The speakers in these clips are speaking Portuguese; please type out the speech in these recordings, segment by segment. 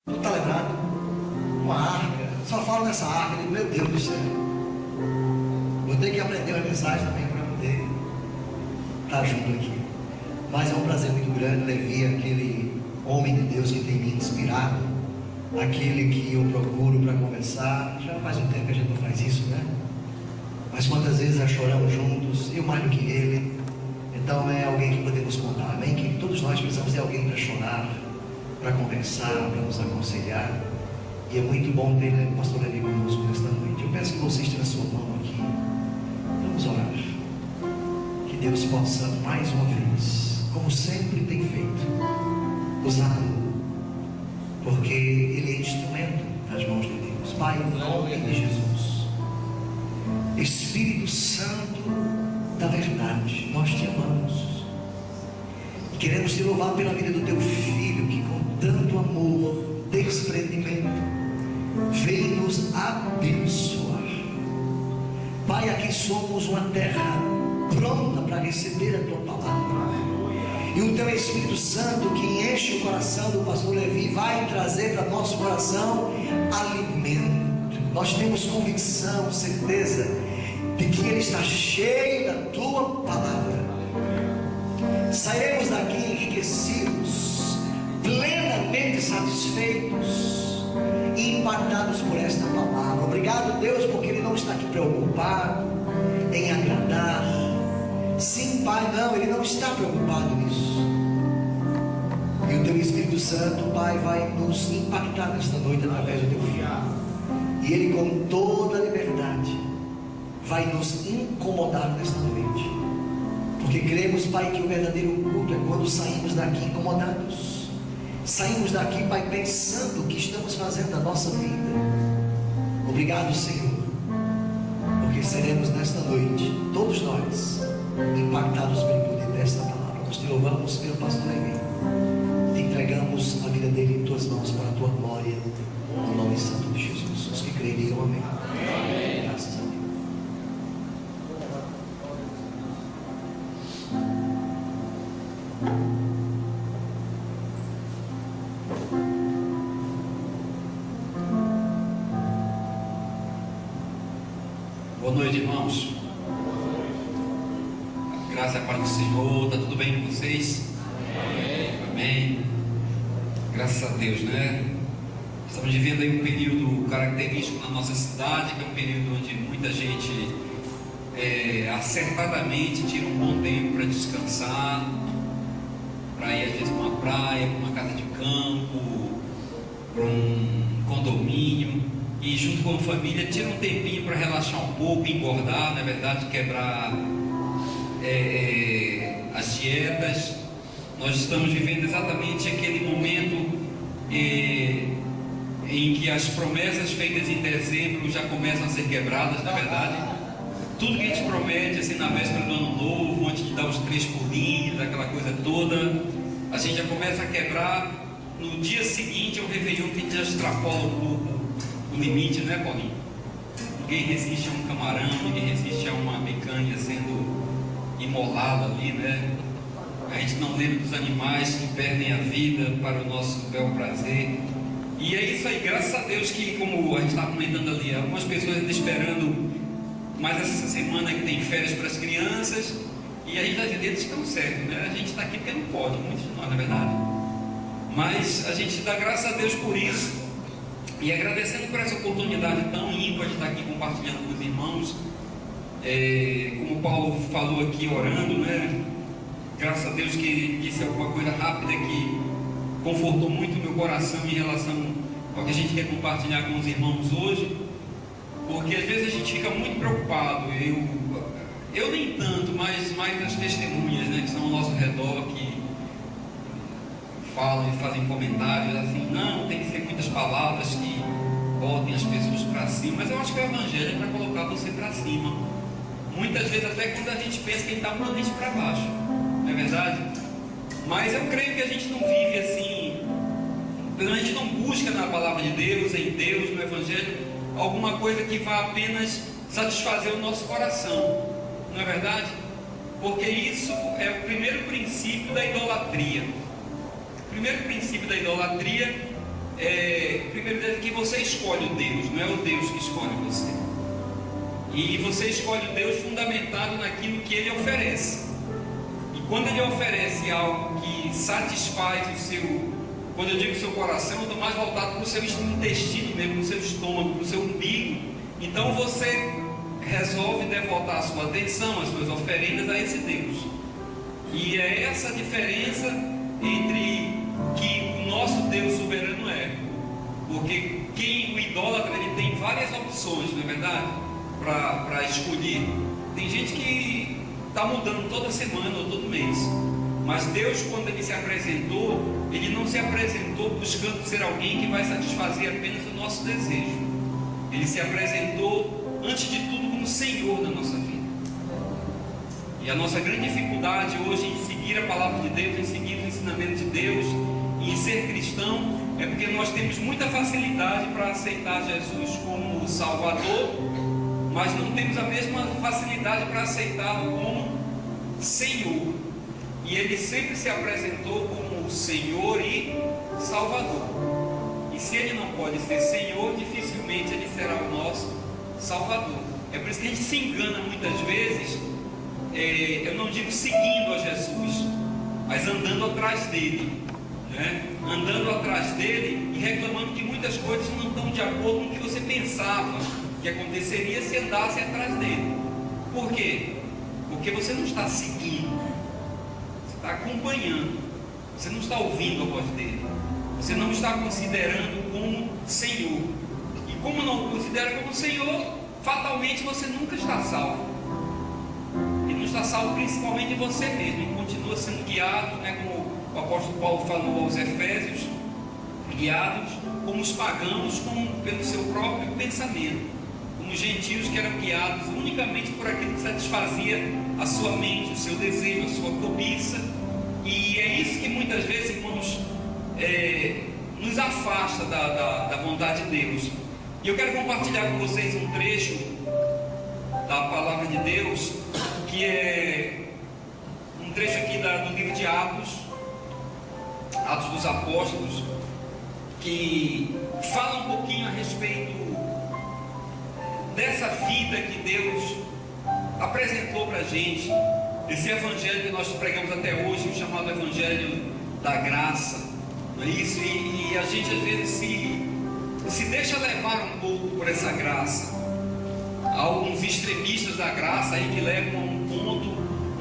Tu está lembrado? Uma arca. Só falo nessa arca. Meu Deus do céu. Vou ter que aprender uma mensagem também para poder estar junto aqui. Mas é um prazer muito grande. Levi, aquele homem de Deus que tem me inspirado, aquele que eu procuro para conversar. Já faz um tempo que a gente não faz isso, né? Mas quantas vezes já choramos juntos, eu mais do que ele. Então é alguém que podemos contar, amém? Que todos nós precisamos de alguém para chorar, para conversar, para nos aconselhar. E é muito bom ter o pastor Levi conosco nesta noite. Eu peço que você esteja na sua mão aqui. Vamos orar. Que Deus possa mais uma vez, como sempre tem feito, usá-lo, porque ele é instrumento nas mãos de Deus. Pai, em nome de Jesus, Espírito Santo da verdade, nós te amamos e queremos te louvar pela vida do teu filho, que com tanto amor, desprendimento, veio nos abençoar. Pai, aqui somos uma terra pronta para receber a tua palavra, e o teu Espírito Santo, que enche o coração do pastor Levi, vai trazer para nosso coração alimento. Nós temos convicção, certeza de que ele está cheio da tua palavra. Sairemos daqui enriquecidos, plenamente satisfeitos e impactados por esta palavra. Obrigado, Deus, porque ele não está aqui preocupado em agradar. Sim, Pai, não, ele não está preocupado nisso. E o teu Espírito Santo, Pai, vai nos impactar nesta noite através do teu filho. E ele, com toda a liberdade, vai nos incomodar nesta noite, porque cremos, Pai, que o verdadeiro culto é quando saímos daqui incomodados, saímos daqui, Pai, pensando o que estamos fazendo da nossa vida. Obrigado, Senhor, porque seremos nesta noite, todos nós, impactados pelo poder desta palavra. Nós te louvamos pelo pastor Levi, te entregamos a vida dele em tuas mãos para a tua glória, no nome santo de Jesus. Os que creem, digam amém. Amém. Graças a Deus. Boa noite, irmãos. Graças a paz do Senhor. Está tudo bem com vocês? Amém. Amém. Graças a Deus, né? Estamos vivendo aí um período característico na nossa cidade, que é um período onde muita gente acertadamente tira um bom tempo para descansar, para ir às vezes para uma praia, para uma casa de campo, para um condomínio, e junto com a família tira um tempinho para relaxar um pouco, engordar, na verdade, quebrar as dietas. Nós estamos vivendo exatamente aquele momento em que as promessas feitas em dezembro já começam a ser quebradas, na verdade. Tudo que a gente promete assim na véspera do ano novo, antes de dar os 3 pulinhos, aquela coisa toda, a gente já começa a quebrar. No dia seguinte ao Réveillon, que a gente já extrapola um pouco o limite, né, Paulinho? Ninguém resiste a um camarão, ninguém resiste a uma picanha sendo imolada ali, né? A gente não lembra dos animais que perdem a vida para o nosso bel prazer. E é isso aí, graças a Deus que, como a gente estava comentando ali, algumas pessoas ainda esperando mais essa semana que tem férias para as crianças, e a gente está dizendo, eles estão certos, né? A gente está aqui porque não pode, muitos de nós, na verdade. Mas a gente dá graças a Deus por isso, e agradecendo por essa oportunidade tão ímpar de estar aqui compartilhando com os irmãos. Como o Paulo falou aqui, orando, né? Graças a Deus que ele disse alguma coisa rápida que confortou muito o meu coração em relação ao que a gente quer compartilhar com os irmãos hoje, porque às vezes a gente fica muito preocupado, eu nem tanto, mas mais as testemunhas, né, que estão ao nosso redor, que falam e fazem comentários assim, não, tem que ser muitas palavras que botem as pessoas para cima, mas eu acho que o Evangelho é para colocar você para cima, muitas vezes até quando a gente pensa que ele está um ambiente para baixo, não é verdade? Mas eu creio que a gente não vive assim, a gente não busca na palavra de Deus, em Deus, no Evangelho, alguma coisa que vá apenas satisfazer o nosso coração, não é verdade? Porque isso é o primeiro princípio da idolatria. O primeiro princípio da idolatria primeiro Deus, que você escolhe o Deus, não é o Deus que escolhe você. E você escolhe o Deus fundamentado naquilo que Ele oferece. E quando Ele oferece algo que satisfaz o seu, quando eu digo seu coração, eu estou mais voltado para o seu intestino mesmo, para o seu estômago, para o seu umbigo. Então você resolve devotar a sua atenção, as suas oferendas a esse Deus. E é essa diferença entre que o nosso Deus soberano é. Porque o idólatra, ele tem várias opções, não é verdade? Para escolher. Tem gente que está mudando toda semana ou todo mês. Mas Deus, quando Ele se apresentou, Ele não se apresentou buscando ser alguém que vai satisfazer apenas o nosso desejo. Ele se apresentou, antes de tudo, como Senhor da nossa vida. E a nossa grande dificuldade hoje em seguir a palavra de Deus, em seguir o ensinamento de Deus, e em ser cristão, é porque nós temos muita facilidade para aceitar Jesus como Salvador, mas não temos a mesma facilidade para aceitá-lo como Senhor. E Ele sempre se apresentou como Senhor e Salvador. E se Ele não pode ser Senhor, dificilmente Ele será o nosso Salvador. É por isso que a gente se engana muitas vezes, eu não digo seguindo a Jesus, mas andando atrás dele, né? Andando atrás dele e reclamando que muitas coisas não estão de acordo com o que você pensava que aconteceria se andasse atrás dele. Por quê? Porque você não está seguindo, você está acompanhando, você não está ouvindo a voz dele, você não está considerando como Senhor. E como não considera como Senhor, fatalmente você nunca está salvo. E não está salvo principalmente de você mesmo, e continua sendo guiado, né, como o apóstolo Paulo falou aos Efésios, guiados como os pagãos, pelo seu próprio pensamento, como os gentios que eram guiados unicamente por aquilo que satisfazia a sua mente, o seu desejo, a sua cobiça. E é isso que muitas vezes, irmãos, nos afasta da vontade de Deus. E eu quero compartilhar com vocês um trecho da palavra de Deus, que é um trecho aqui do livro de Atos dos Apóstolos, que fala um pouquinho a respeito dessa vida que Deus apresentou para a gente, esse evangelho que nós pregamos até hoje, o chamado evangelho da graça, não é isso? E a gente às vezes se deixa levar um pouco por essa graça. Há alguns extremistas da graça aí que levam a um ponto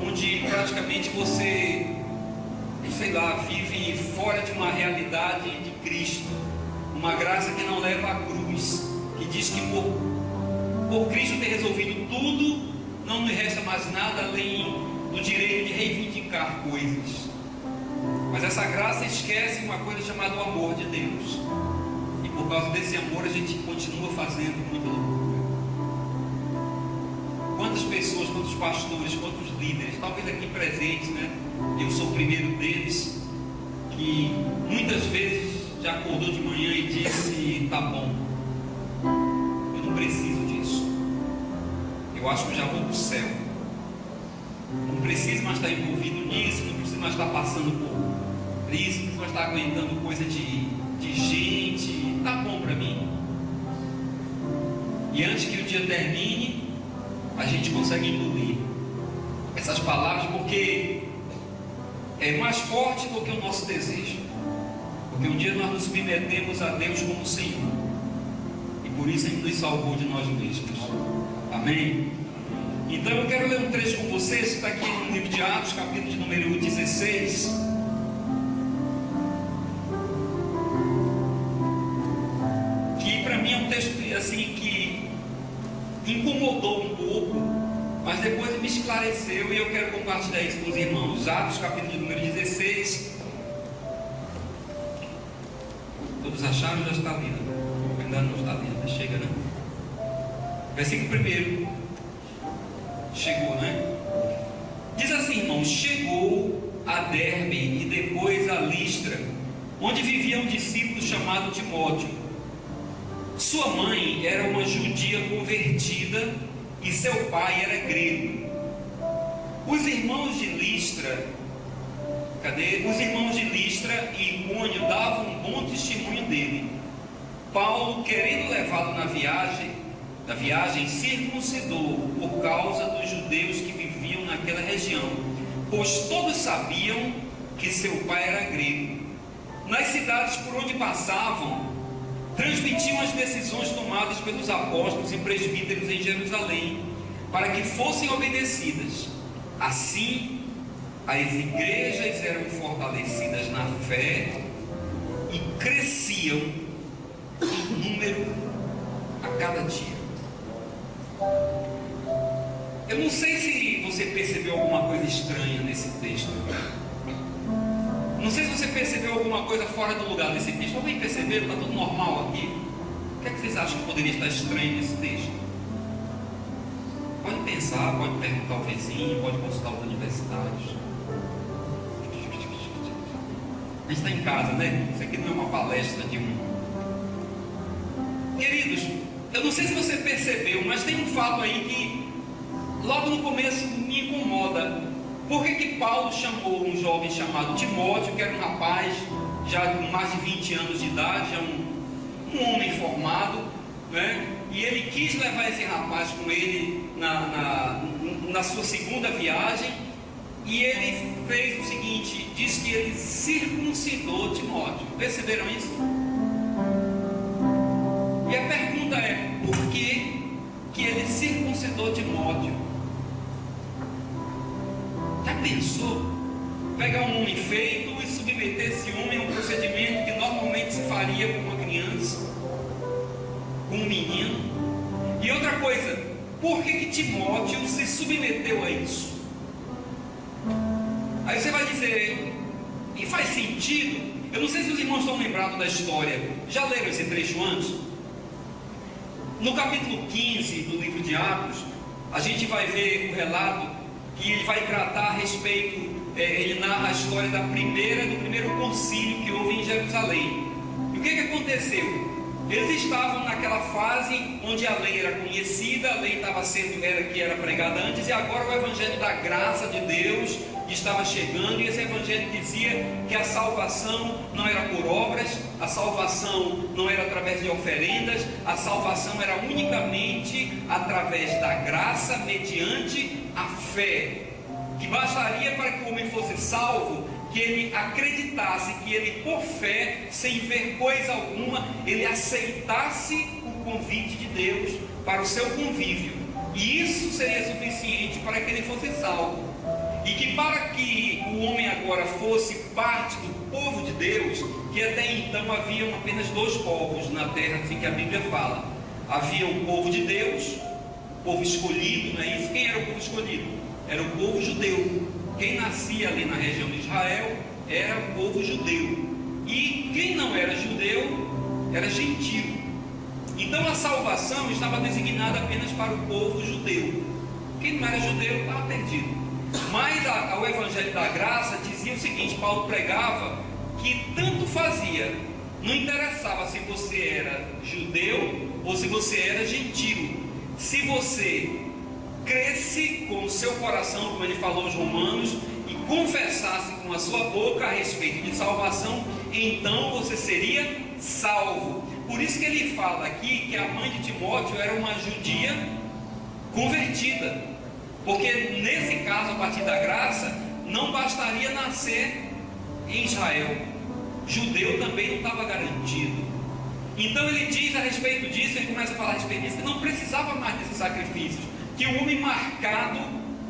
onde praticamente você, sei lá, vive fora de uma realidade de Cristo, uma graça que não leva à cruz, que diz que por Cristo ter resolvido tudo, não me resta mais nada além do direito de reivindicar coisas. Mas essa graça esquece uma coisa chamada o amor de Deus, e por causa desse amor a gente continua fazendo muita loucura. Quantas pessoas, quantos pastores, quantos líderes, talvez aqui presentes, né? Eu sou o primeiro deles, que muitas vezes já acordou de manhã e disse: tá bom, eu não preciso disso, eu acho que eu já vou para o céu, não preciso mais estar envolvido nisso, não preciso mais estar passando por isso, não preciso mais estar aguentando coisa de gente, tá bom para mim. E antes que o dia termine, a gente consegue engolir essas palavras, porque é mais forte do que o nosso desejo, porque um dia nós nos submetemos a Deus como Senhor, e por isso Ele nos salvou de nós mesmos. Amém? Então eu quero ler um trecho com vocês, que está aqui no livro de Atos, capítulo de número 16, que para mim é um texto assim que incomodou um pouco, mas depois me esclareceu, e eu quero compartilhar isso com os irmãos. Atos, capítulo número 16. Todos acharam? Já está lido? Ainda não está lido, chega, né? Versículo 1. Chegou, né? Diz assim, irmãos: chegou a Derbe e depois a Listra, onde vivia um discípulo chamado Timóteo. Sua mãe era uma judia convertida e seu pai era grego. Os irmãos de Listra Cadê? Os irmãos de Listra e Icônio davam um bom testemunho dele. Paulo, querendo levá-lo na viagem, circuncidou por causa dos judeus que viviam naquela região, pois todos sabiam que seu pai era grego. Nas cidades por onde passavam, transmitiam as decisões tomadas pelos apóstolos e presbíteros em Jerusalém, para que fossem obedecidas. Assim, as igrejas eram fortalecidas na fé e cresciam em número a cada dia. Eu não sei se você percebeu alguma coisa estranha nesse texto. Não sei se você percebeu alguma coisa fora do lugar desse texto. Alguém percebeu? Está tudo normal aqui? O que é que vocês acham que poderia estar estranho nesse texto? Pode pensar, pode perguntar ao vizinho, pode consultar os universitários. A gente está em casa, né? Isso aqui não é uma palestra de um... Queridos, eu não sei se você percebeu, mas tem um fato aí que logo no começo me incomoda. Por que Paulo chamou um jovem chamado Timóteo, que era um rapaz já com mais de 20 anos de idade, já um homem formado, né? E ele quis levar esse rapaz com ele na sua segunda viagem, e ele fez o seguinte, diz que ele circuncidou Timóteo. Perceberam isso? E a pergunta é, por que ele circuncidou Timóteo? Já pensou? Pegar um homem feito e submeter esse homem a um procedimento que normalmente se faria com uma criança, com um menino? E outra coisa, por que Timóteo se submeteu a isso? Aí você vai dizer, e faz sentido? Eu não sei se os irmãos estão lembrados da história. Já leram esse trecho antes? No capítulo 15 do livro de Atos, a gente vai ver o relato que ele vai tratar a respeito, ele narra a história do primeiro concílio que houve em Jerusalém. E o que aconteceu? Eles estavam naquela fase onde a lei era conhecida, a lei era pregada antes, e agora o evangelho da graça de Deus estava chegando, e esse evangelho dizia que a salvação não era por obras, a salvação não era através de oferendas, a salvação era unicamente através da graça, mediante a fé, que bastaria para que o homem fosse salvo, que ele acreditasse, que ele por fé, sem ver coisa alguma, ele aceitasse o convite de Deus para o seu convívio, e isso seria suficiente para que ele fosse salvo. E que para que o homem agora fosse parte do povo de Deus, que até então haviam apenas dois povos na terra, assim que a Bíblia fala. Havia o povo de Deus, o povo escolhido, não é isso? Quem era o povo escolhido? Era o povo judeu. Quem nascia ali na região de Israel era o povo judeu. E quem não era judeu era gentil. Então a salvação estava designada apenas para o povo judeu. Quem não era judeu estava perdido. Mas o evangelho da graça dizia o seguinte: Paulo pregava que tanto fazia, não interessava se você era judeu ou se você era gentil, se você cresce com o seu coração, como ele falou aos Romanos, e confessasse com a sua boca a respeito de salvação, então você seria salvo. Por isso que ele fala aqui que a mãe de Timóteo era uma judia convertida. Porque nesse caso, a partir da graça, não bastaria nascer em Israel. Judeu também não estava garantido. Então ele diz a respeito disso, ele começa a falar a respeito disso, que não precisava mais desses sacrifícios. Que o homem marcado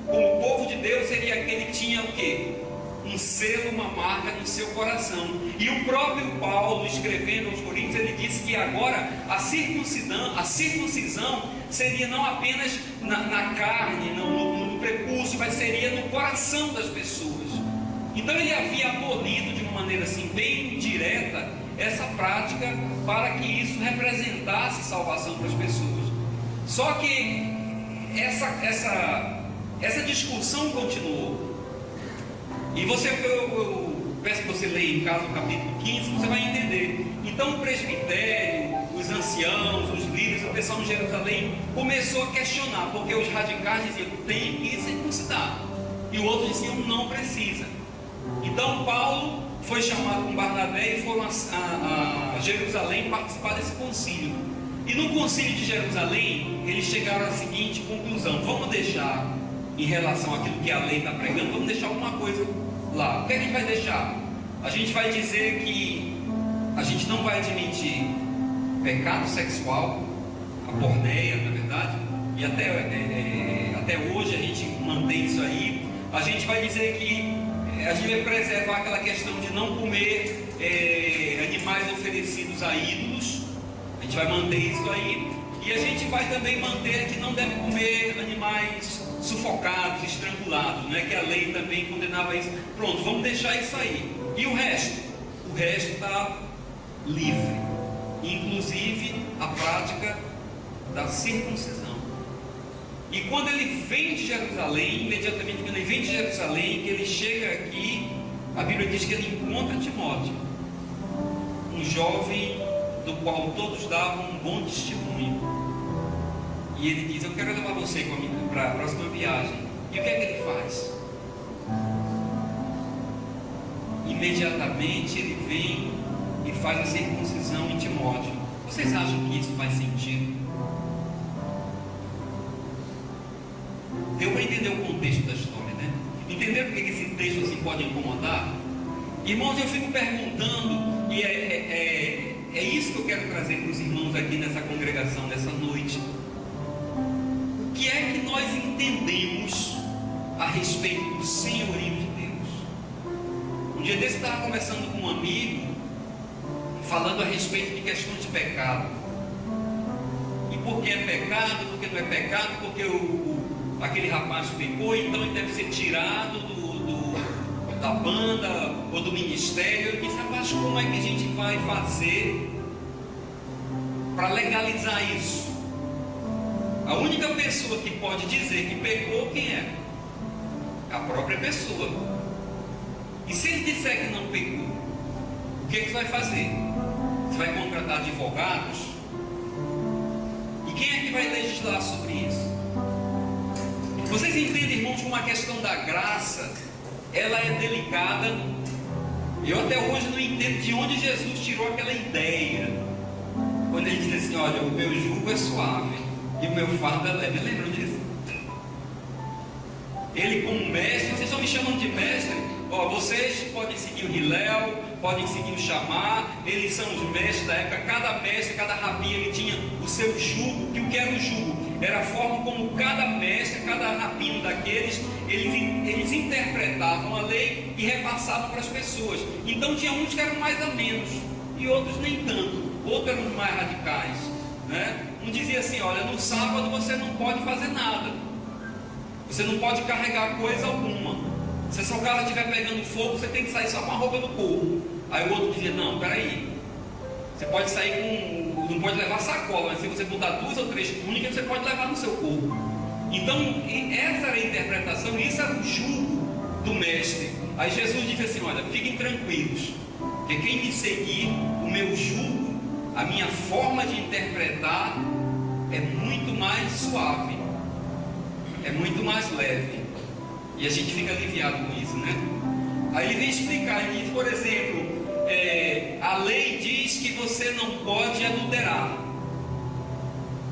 como povo de Deus seria aquele que tinha o quê? Um selo, uma marca no seu coração. E o próprio Paulo, escrevendo aos Coríntios, ele disse que agora a circuncisão seria não apenas na carne, no prepúcio, mas seria no coração das pessoas. Então ele havia abolido de uma maneira assim bem direta essa prática para que isso representasse salvação para as pessoas. Só que essa discussão continuou. E eu peço que você leia em casa o capítulo 15, você vai entender. Então o presbitério, os anciãos, os líderes, o pessoal em Jerusalém começou a questionar, porque os radicais diziam: tem que circuncidar, e o outro diziam: não precisa. Então Paulo foi chamado com Barnabé e foram a Jerusalém participar desse concílio. E no concílio de Jerusalém, eles chegaram à seguinte conclusão: vamos deixar, em relação àquilo que a lei está pregando, vamos deixar alguma coisa lá. O que é que a gente vai deixar? A gente vai dizer que a gente não vai admitir pecado sexual, a porneia, na verdade, e até hoje a gente mantém isso aí. A gente vai dizer que a gente vai preservar aquela questão de não comer animais oferecidos a ídolos. A gente vai manter isso aí. E a gente vai também manter que não deve comer animais sufocados, estrangulados, né? Que a lei também condenava isso. Pronto, vamos deixar isso aí. E o resto? O resto está livre, inclusive a prática da circuncisão. E quando ele vem de Jerusalém, imediatamente quando ele vem de Jerusalém, que ele chega aqui, a Bíblia diz que ele encontra Timóteo, um jovem do qual todos davam um bom testemunho. E ele diz: eu quero levar você para a próxima viagem. E o que é que ele faz? Imediatamente ele vem e faz a circuncisão em Timóteo. Vocês acham que isso faz sentido? Deu para entender o contexto da história, né? Entenderam por que esse texto assim pode incomodar? Irmãos, eu fico perguntando, e é isso que eu quero trazer para os irmãos aqui nessa congregação, nessa noite. O que é que nós entendemos a respeito do senhorio de Deus? Um dia desse eu estava conversando com um amigo, falando a respeito de questões de pecado. E por que é pecado, por que não é pecado, porque aquele rapaz pecou, então ele deve ser tirado da banda ou do ministério. Eu disse: rapaz, como é que a gente vai fazer para legalizar isso? A única pessoa que pode dizer que pecou, quem é? A própria pessoa. E se ele disser que não pecou, o que você vai fazer? Você vai contratar advogados? E quem é que vai legislar sobre isso? Vocês entendem, irmãos, como a questão da graça, ela é delicada. Eu até hoje não entendo de onde Jesus tirou aquela ideia, quando ele diz assim: olha, o meu jugo é suave e o meu fardo é leve. Lembram disso? Ele, como mestre, vocês estão me chamando de mestre? Ó, vocês podem seguir o Hillel, podem seguir o Shammah, eles são os mestres da época. Cada mestre, cada rabi, ele tinha o seu jugo. Que o que era o jugo? Era a forma como cada mestre, cada rabino daqueles, eles interpretavam a lei e repassavam para as pessoas. Então tinha uns que eram mais ou menos, e outros nem tanto. Outros eram mais radicais, né? Um dizia assim: olha, no sábado você não pode fazer nada, você não pode carregar coisa alguma. Se seu carro estiver pegando fogo, você tem que sair só com a roupa do corpo. Aí o outro dizia: não, peraí, você pode sair não pode levar sacola, mas se você botar 2 ou 3 túnicas, você pode levar no seu corpo. Então essa era a interpretação, isso era o jugo do mestre. Aí Jesus disse assim: olha, fiquem tranquilos, porque quem me seguir, o meu jugo, a minha forma de interpretar é muito mais suave, é muito mais leve. E a gente fica aliviado com isso, né? Aí ele vem explicar, ele diz, por exemplo, a lei diz que você não pode adulterar,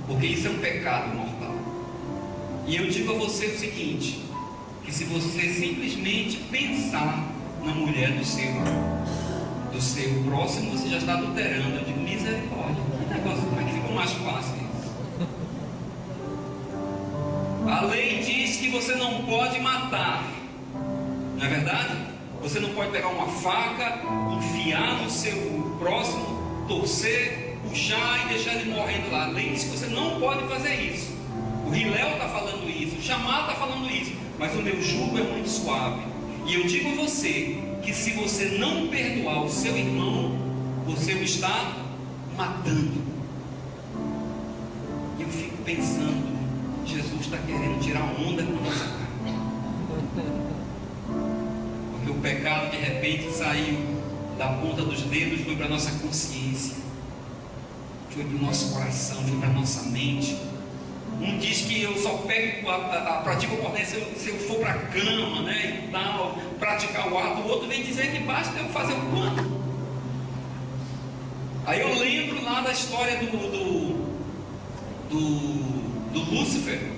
porque isso é um pecado mortal. E eu digo a você o seguinte, que se você simplesmente pensar na mulher do seu próximo, você já está adulterando. Eu digo: misericórdia, que negócio, como é que ficou mais fácil isso? A lei diz que você não pode matar, não é verdade? Você não pode pegar uma faca, enfiar no seu próximo, torcer, puxar e deixar ele morrendo lá. A lei diz que você não pode fazer isso. O Hillel está falando isso, o Shammah está falando isso, mas o meu jugo é muito suave. E eu digo a você que se você não perdoar o seu irmão, você o está matando. E eu fico pensando, Jesus está querendo tirar onda com a nossa cara. Porque o pecado de repente saiu da ponta dos dedos, foi para a nossa consciência, foi para o nosso coração, foi para a nossa mente. Um diz que eu só pratico a ocorrência se eu for para a cama, né, e tal, praticar o ato. O outro vem dizer que basta eu fazer um plano. Aí eu lembro lá da história do Lúcifer,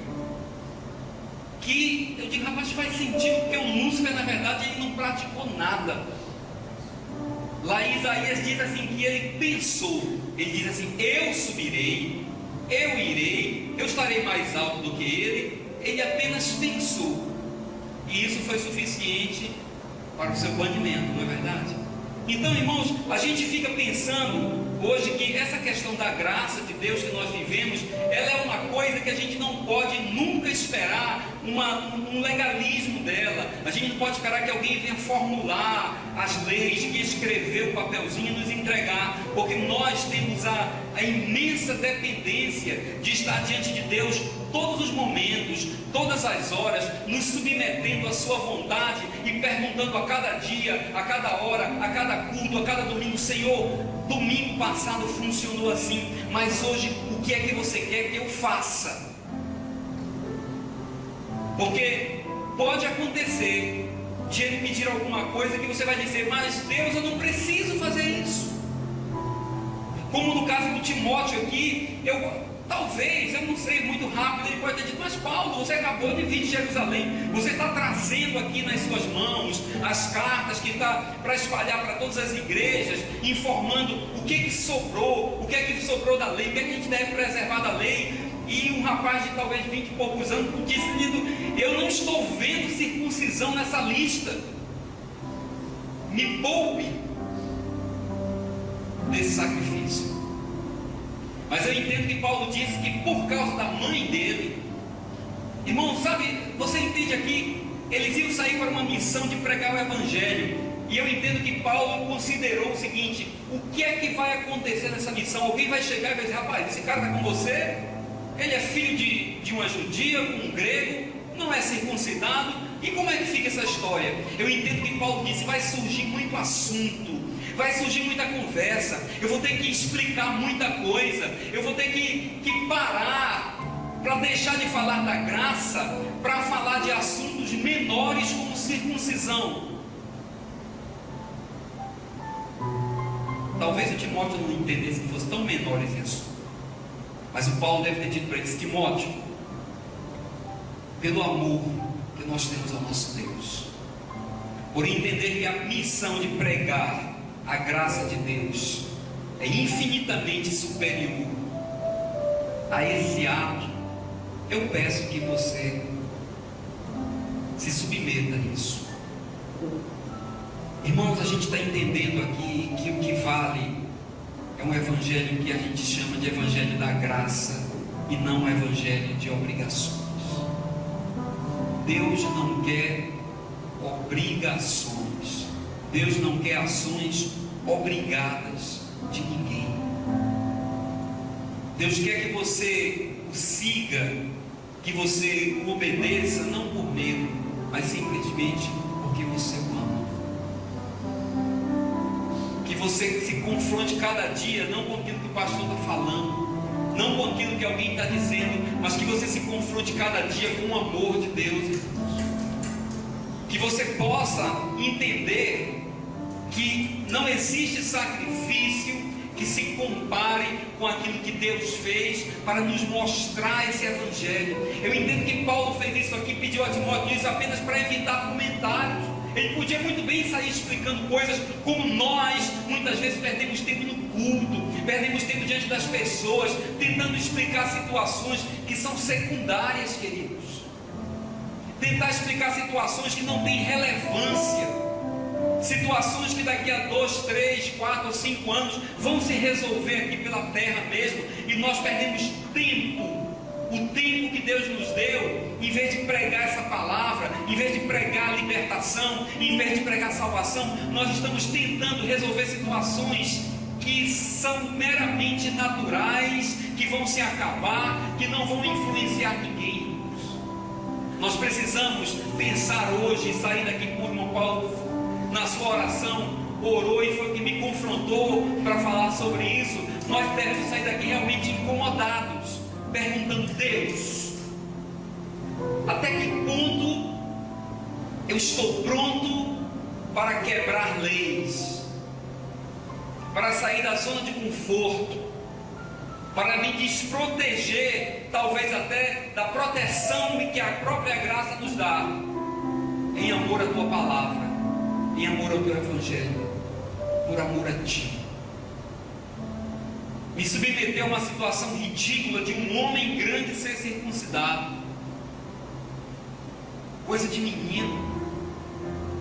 que eu digo, rapaz, faz sentido, porque o Lúcifer, na verdade, ele não praticou nada. Lá em Isaías diz assim, que ele pensou, ele diz assim, eu subirei, eu irei, eu estarei mais alto do que ele apenas pensou, e isso foi suficiente para o seu banimento, não é verdade? Então, irmãos, a gente fica pensando hoje que essa questão da graça de Deus que nós vivemos, ela é uma coisa que a gente não pode nunca esperar um legalismo dela. A gente não pode esperar que alguém venha formular as leis, que escrever o papelzinho e nos entregar, porque nós temos a imensa dependência de estar diante de Deus todos os momentos, todas as horas, nos submetendo à sua vontade e perguntando a cada dia, a cada hora, a cada culto, a cada domingo: Senhor, domingo passado funcionou assim, mas hoje o que é que você quer que eu faça? Porque pode acontecer de ele pedir alguma coisa que você vai dizer: mas Deus, eu não preciso fazer isso. Como no caso do Timóteo aqui, talvez, eu não sei, muito rápido, ele pode ter dito: mas Paulo, você acabou de vir de Jerusalém, você está trazendo aqui nas suas mãos as cartas que está para espalhar para todas as igrejas, informando o que sobrou, o que é que sobrou da lei, o que é que a gente deve preservar da lei. E um rapaz de talvez 20 e poucos anos disse: eu não estou vendo circuncisão nessa lista, me poupe desse sacrifício. Mas eu entendo que Paulo disse que por causa da mãe dele, irmão, sabe, você entende aqui, eles iam sair para uma missão de pregar o evangelho, e eu entendo que Paulo considerou o seguinte: o que é que vai acontecer nessa missão? Alguém vai chegar e vai dizer: rapaz, esse cara está com você, ele é filho de uma judia, um grego, não é circuncidado, e como é que fica essa história? Eu entendo que Paulo disse: vai surgir muito assunto, vai surgir muita conversa, eu vou ter que explicar muita coisa, eu vou ter que parar para deixar de falar da graça, para falar de assuntos menores como circuncisão. Talvez o Timóteo não entendesse que fosse tão menores isso, mas o Paulo deve ter dito para eles: Timóteo, pelo amor que nós temos ao nosso Deus, por entender que a missão de pregar a graça de Deus é infinitamente superior a esse ato, eu peço que você se submeta a isso. Irmãos, a gente está entendendo aqui que o que vale é um evangelho que a gente chama de evangelho da graça e não um evangelho de obrigações. Deus não quer obrigações, Deus não quer ações obrigadas de ninguém. Deus quer que você o siga, que você o obedeça, não por medo, mas simplesmente porque você o ama. Que você se confronte cada dia, não com aquilo que o pastor está falando, não com aquilo que alguém está dizendo, mas que você se confronte cada dia com o amor de Deus. Que você possa entender que não existe sacrifício que se compare com aquilo que Deus fez para nos mostrar esse evangelho. Eu entendo que Paulo fez isso aqui, pediu a Timóteo isso apenas para evitar comentários. Ele podia muito bem sair explicando coisas, como nós muitas vezes perdemos tempo no culto, perdemos tempo diante das pessoas, tentando explicar situações que são secundárias, queridos. Tentar explicar situações que não têm relevância, situações que daqui a 2, 3, 4 ou 5 anos vão se resolver aqui pela terra mesmo, e nós perdemos tempo, o tempo que Deus nos deu, em vez de pregar essa palavra, em vez de pregar a libertação, em vez de pregar a salvação, nós estamos tentando resolver situações que são meramente naturais, que vão se acabar, que não vão influenciar ninguém. Nós precisamos pensar hoje e sair daqui, como o irmão Paulo, na sua oração, orou e foi o que me confrontou para falar sobre isso. Nós devemos sair daqui realmente incomodados perguntando: Deus, até que ponto eu estou pronto para quebrar leis, para sair da zona de conforto, para me desproteger, talvez até da proteção que a própria graça nos dá, em amor à tua palavra, em amor ao teu evangelho, por amor a ti. Me submeter a uma situação ridícula de um homem grande ser circuncidado, coisa de menino,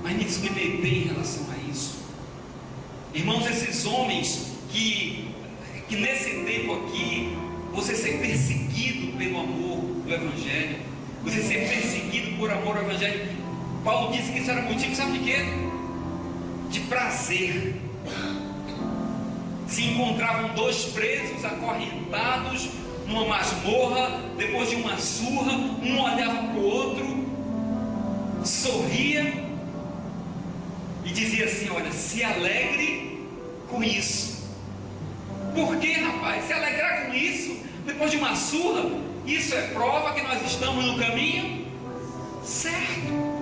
mas me submeter em relação a isso. Irmãos, esses homens que nesse tempo aqui, você ser perseguido pelo amor do evangelho, você ser perseguido por amor ao evangelho, Paulo disse que isso era motivo, sabe de quê? De prazer. Se encontravam dois presos acorrentados numa masmorra, depois de uma surra, um olhava para o outro, sorria e dizia assim: olha, se alegre com isso. Por que, rapaz? Se alegrar com isso, depois de uma surra? Isso é prova que nós estamos no caminho certo.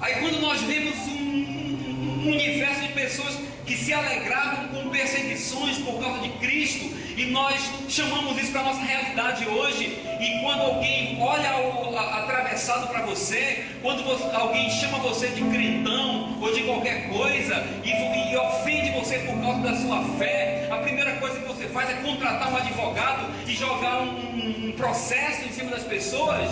Aí quando nós vemos um universo de pessoas que se alegravam com perseguições por causa de Cristo, e nós chamamos isso para a nossa realidade hoje, e quando alguém olha atravessado para você, quando alguém chama você de crentão ou de qualquer coisa e ofende você por causa da sua fé, a primeira coisa que você faz é contratar um advogado e jogar um processo em cima das pessoas.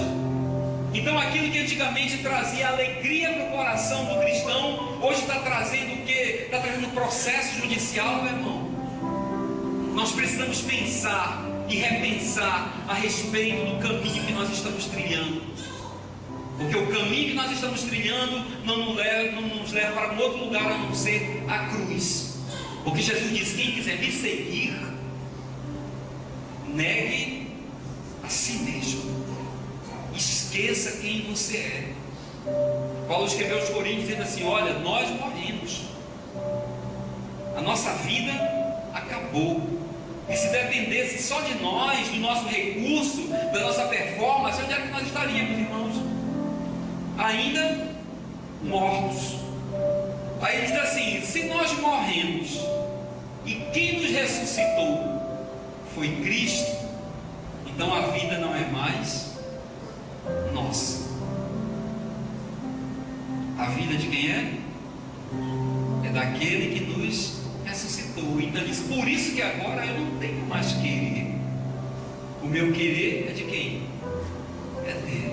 Então aquilo que antigamente trazia alegria para o coração do cristão, hoje está trazendo o quê? Está trazendo processo judicial, meu irmão. Nós precisamos pensar e repensar a respeito do caminho que nós estamos trilhando, porque o caminho que nós estamos trilhando não nos leva para um outro lugar a não ser a cruz. Porque Jesus disse: quem quiser me seguir, negue a si mesmo, esqueça quem você é. Paulo escreveu aos Coríntios dizendo assim: olha, nós morremos, a nossa vida acabou, e se dependesse só de nós, do nosso recurso, da nossa performance, onde é que nós estaríamos, irmãos? Ainda mortos. Aí ele diz assim: se nós morremos e quem nos ressuscitou foi Cristo, então a vida não é mais nossa. A vida de quem é? É daquele que nos ressuscitou. Então diz: por isso que agora eu não tenho mais querer. O meu querer é de quem? É dele.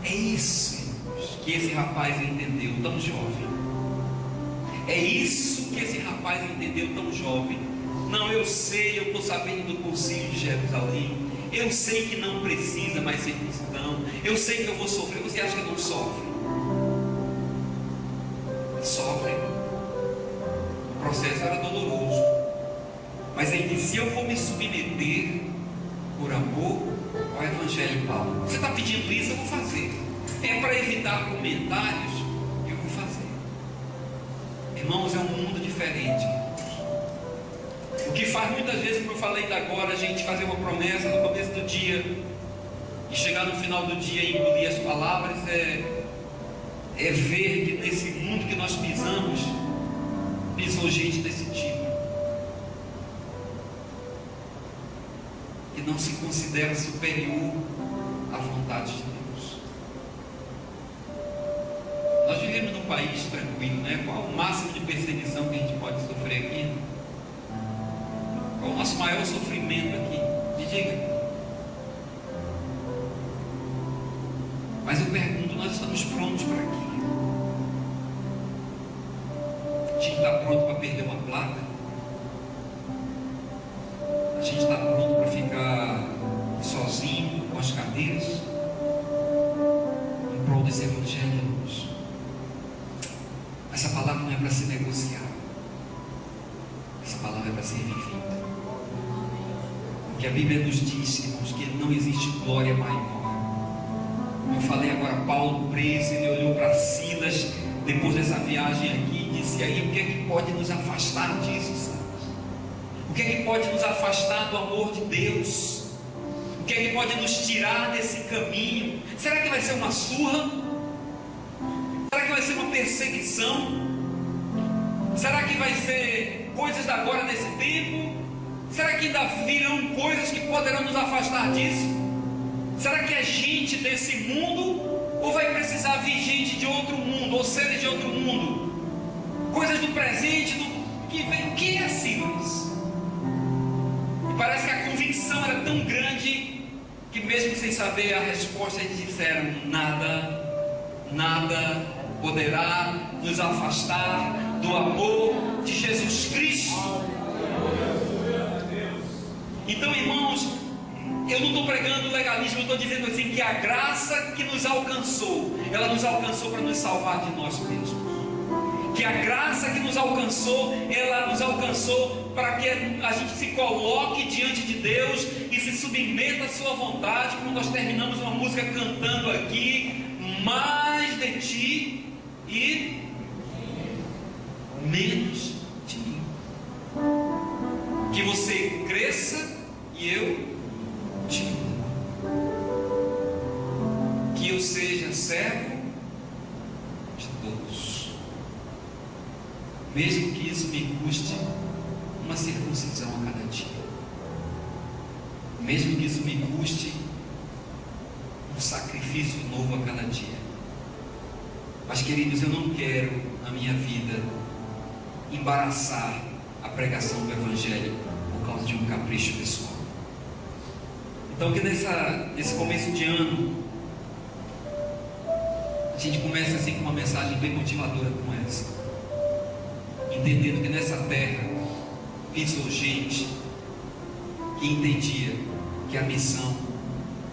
É isso, irmãos, que esse rapaz entendeu tão jovem. É isso que esse rapaz entendeu tão jovem. Não, eu sei, eu estou sabendo do concílio de Jerusalém, eu sei que não precisa mais circuncisão, eu sei que eu vou sofrer. Você acha que não sofre? Sofre. O processo era doloroso, mas ele disse: se eu vou me submeter por amor ao Evangelho, Paulo, você está pedindo isso, eu vou fazer. É para evitar comentários, eu vou fazer. Irmãos, é um mundo diferente. O que faz muitas vezes, como eu falei ainda agora, a gente fazer uma promessa no começo do dia e chegar no final do dia e engolir as palavras, é ver que nesse mundo que nós pisamos, pisou gente desse tipo, que não se considera superior à vontade de Deus. Nós vivemos num país tranquilo, né? Qual o máximo de perseguição que a gente pode sofrer aqui? Qual o nosso maior sofrimento aqui? Me diga. Mas eu pergunto: nós estamos prontos para aqui? A gente está pronto para perder uma placa? A gente está pronto para ficar sozinho com as cadeiras em prol desse evangelho, irmãos? Essa palavra não é para ser negociada, essa palavra é para ser vivida. Porque a Bíblia nos diz, irmãos, que não existe glória maior. Eu falei agora, Paulo preso, ele olhou para Silas depois dessa viagem aqui e disse. E aí, o que é que pode nos afastar disso, sabe? O que é que pode nos afastar do amor de Deus? O que é que pode nos tirar desse caminho? Será que vai ser uma surra? Será que vai ser uma perseguição? Será que vai ser coisas da agora desse tempo? Será que ainda virão coisas que poderão nos afastar disso? Será que é gente desse mundo? Ou vai precisar vir gente de outro mundo? Ou seres de outro mundo? Coisas do presente, do que vem. O que é simples? E parece que a convicção era tão grande que mesmo sem saber a resposta eles disseram: nada poderá nos afastar do amor de Jesus Cristo. Então, irmãos, eu não estou pregando legalismo, eu estou dizendo assim que a graça que nos alcançou, ela nos alcançou para nos salvar de nós mesmos. Que a graça que nos alcançou, ela nos alcançou para que a gente se coloque diante de Deus e se submeta à sua vontade, como nós terminamos uma música cantando aqui: mais de ti e menos de mim. Que você cresça e eu diminua. Que eu seja servo de todos, mesmo que isso me custe uma circuncisão a cada dia, mesmo que isso me custe um sacrifício novo a cada dia. Mas, queridos, eu não quero na minha vida embaraçar a pregação do Evangelho por causa de um capricho pessoal. Então, que nesse começo de ano a gente começa assim com uma mensagem bem motivadora como essa, entendendo que nessa terra pisou gente que entendia que a missão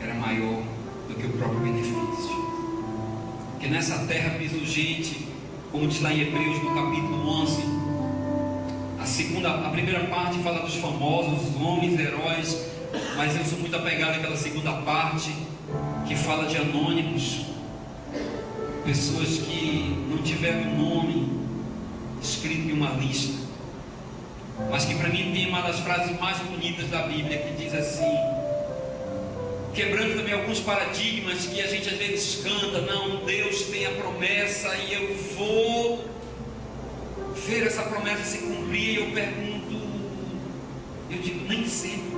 era maior do que o próprio benefício. Que nessa terra pisou gente, como diz lá em Hebreus no capítulo 11, a primeira parte fala dos famosos, os homens, heróis, mas eu sou muito apegado àquela segunda parte que fala de anônimos, pessoas que não tiveram nome escrito em uma lista, mas que para mim tem uma das frases mais bonitas da Bíblia, que diz assim, quebrando também alguns paradigmas que a gente às vezes canta: não, Deus tem a promessa e eu vou ver essa promessa se cumprir. E eu pergunto, eu digo, nem sempre,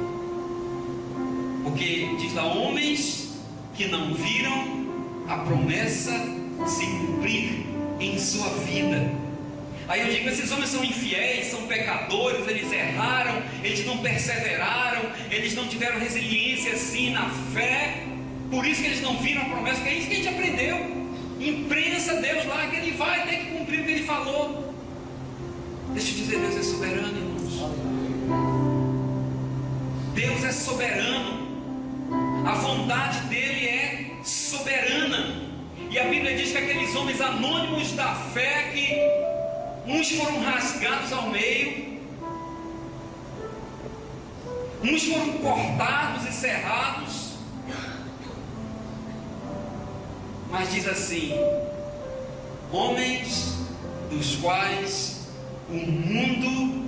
porque diz lá: homens que não viram a promessa se cumprir em sua vida. Aí eu digo, esses homens são infiéis, são pecadores, eles erraram, eles não perseveraram, eles não tiveram resiliência assim na fé, por isso que eles não viram a promessa, que é isso que a gente aprendeu. Imprensa Deus lá, que Ele vai ter que cumprir o que Ele falou. Deixa eu dizer, Deus é soberano, irmãos. Deus é soberano, a vontade dEle é soberana. E a Bíblia diz que aqueles homens anônimos da fé, que uns foram rasgados ao meio, uns foram cortados e cerrados, mas diz assim: homens dos quais o mundo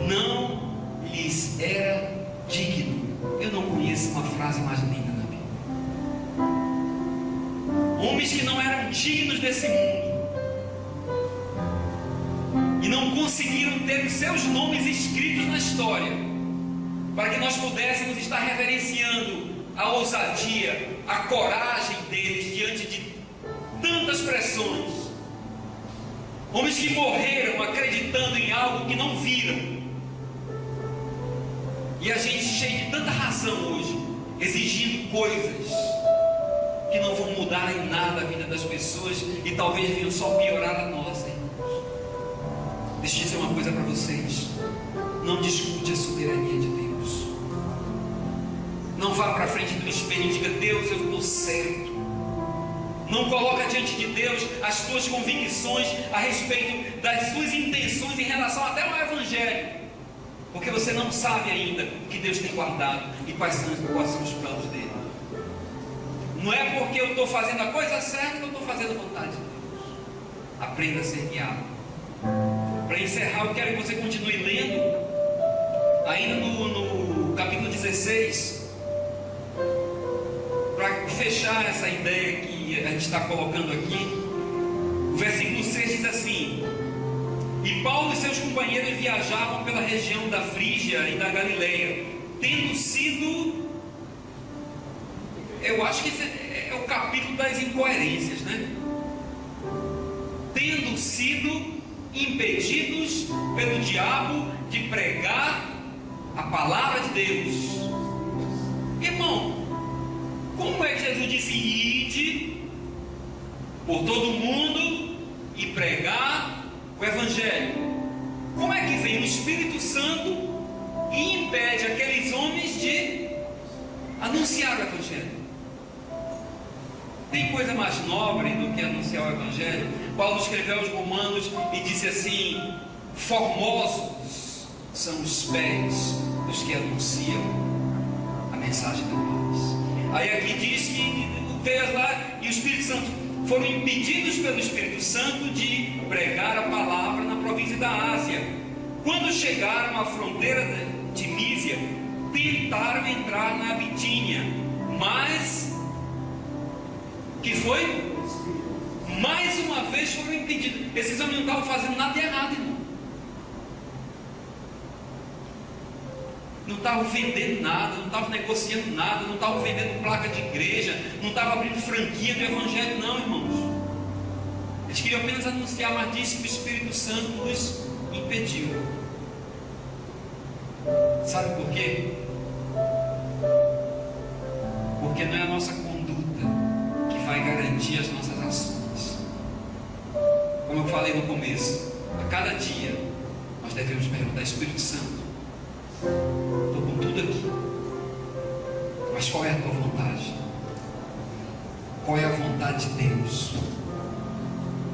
não lhes era digno. Eu não conheço uma frase mais linda na Bíblia. Homens que não eram dignos desse mundo e não conseguiram ter os seus nomes escritos na história, para que nós pudéssemos estar reverenciando a ousadia, a coragem deles diante de tantas pressões. Homens que morreram acreditando em algo que não viram. E a gente cheio de tanta razão hoje, exigindo coisas que não vão mudar em nada a vida das pessoas e talvez venham só piorar a nossa. Deixa eu dizer uma coisa para vocês: não discute a soberania de Deus. Não vá para frente do espelho e diga: Deus, eu estou certo. Não coloca diante de Deus as tuas convicções a respeito das suas intenções em relação até ao Evangelho, porque você não sabe ainda o que Deus tem guardado e quais são os planos dele. Não é porque eu estou fazendo a coisa certa que eu estou fazendo a vontade de Deus. Aprenda a ser guiado Para encerrar, eu quero que você continue lendo, ainda no capítulo 16, para fechar essa ideia que a gente está colocando aqui. O versículo 6 diz assim: e Paulo e seus companheiros viajavam pela região da Frígia e da Galileia, tendo sido, eu acho que esse é o capítulo das incoerências, né? Tendo sido impedidos pelo diabo de pregar a palavra de Deus. Irmão, como é que Jesus disse: ide por todo mundo e pregar o Evangelho? Como é que vem o Espírito Santo e impede aqueles homens de anunciar o Evangelho? Tem coisa mais nobre do que anunciar o Evangelho? Paulo escreveu aos Romanos e disse assim: formosos são os pés dos que anunciam a mensagem da paz. Aí aqui diz que veio lá e o Espírito Santo foram impedidos pelo Espírito Santo de pregar a palavra na província da Ásia. Quando chegaram à fronteira de Mísia, tentaram entrar na Bitínia, mas que foi? Mais uma vez foram impedidos. Esses homens não estavam fazendo nada de errado, irmão. Não estavam vendendo nada, não estavam negociando nada, não estavam vendendo placa de igreja, não estavam abrindo franquia do Evangelho, não, irmãos. Eles queriam apenas anunciar, mas disse que o Espírito Santo os impediu. Sabe por quê? Porque não é a nossa conduta que vai garantir as nossas ações. Como eu falei no começo, a cada dia nós devemos perguntar: Espírito Santo, estou com tudo aqui, mas qual é a tua vontade? Qual é a vontade de Deus?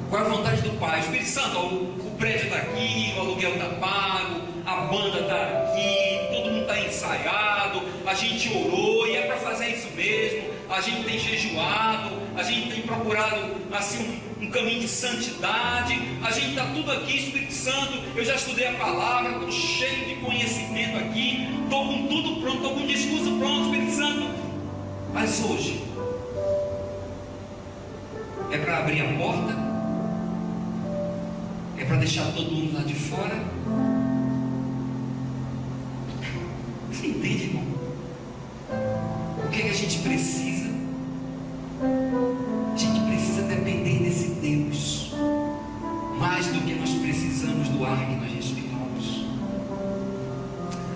Qual é a vontade do Pai? Espírito Santo, o prédio está aqui, o aluguel está pago, a banda está aqui, todo mundo está ensaiado, a gente orou e é para fazer isso mesmo, a gente tem jejuado, a gente tem procurado assim um caminho de santidade, a gente está tudo aqui, Espírito Santo, eu já estudei a palavra, estou cheio de conhecimento aqui, estou com tudo pronto, estou com o discurso pronto, Espírito Santo, mas hoje é para abrir a porta? É para deixar todo mundo lá de fora? Você entende, irmão? O que é que a gente precisa? A gente precisa depender desse Deus mais do que nós precisamos do ar que nós respiramos.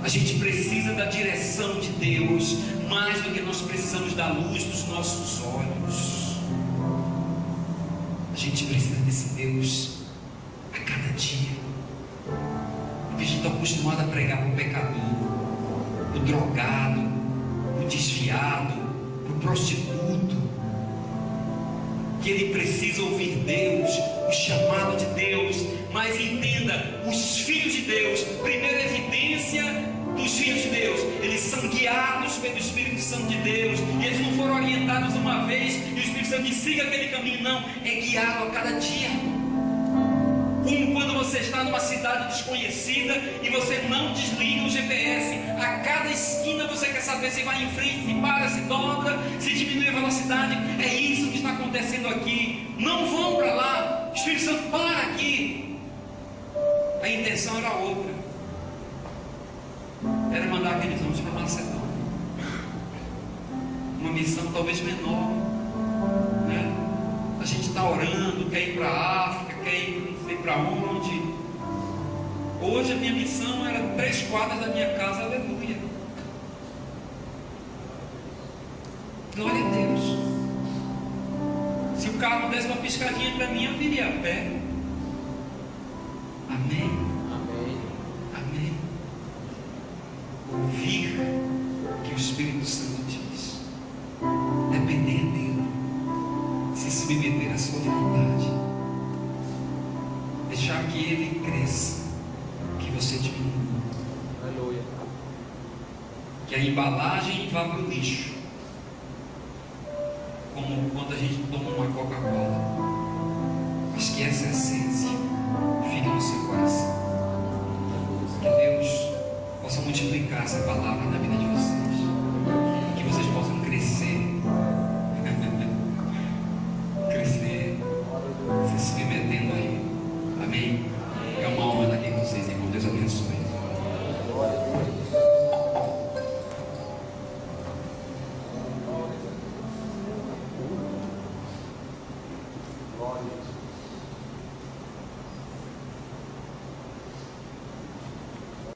A gente precisa da direção de Deus mais do que nós precisamos da luz dos nossos olhos. A gente precisa desse Deus a cada dia, porque a gente está acostumado a pregar para o pecador, o drogado, o desviado, o prostituto, que ele precisa ouvir Deus, o chamado de Deus. Mas entenda, os filhos de Deus, primeira evidência dos filhos de Deus, eles são guiados pelo Espírito Santo de Deus, e eles não foram orientados uma vez e o Espírito Santo diz: siga aquele caminho, não, é guiado a cada dia. Como quando você está numa cidade desconhecida e você não desliga o GPS, a cada esquina você quer saber se vai em frente, se para, se dobra, se diminui a velocidade. É isso que está acontecendo aqui. Não vão para lá, o Espírito Santo para aqui. A intenção era outra, era mandar aqueles homens para Macedônia, uma missão talvez menor, né? A gente está orando, quer ir para a África, quer ir não sei para onde. Hoje a minha missão era 3 quadras da minha casa, aleluia. Glória a Deus. Se o carro desse uma piscadinha para mim, eu viria a pé. Amém. Amém. Amém. Ouvir o que o Espírito Santo diz, depender dele, se submeter à sua vontade, deixar que ele cresça, que você diminua, Aleluia. que a embalagem vá para o lixo, como quando a gente toma uma Coca-Cola, mas que essa essência fique no seu coração. Que Deus possa multiplicar essa palavra na vida de vocês. Que vocês possam crescer. Crescer. Se submetendo a Ele. Amém? É uma honra estar aqui com vocês, irmão. Deus abençoe. Glória a Deus.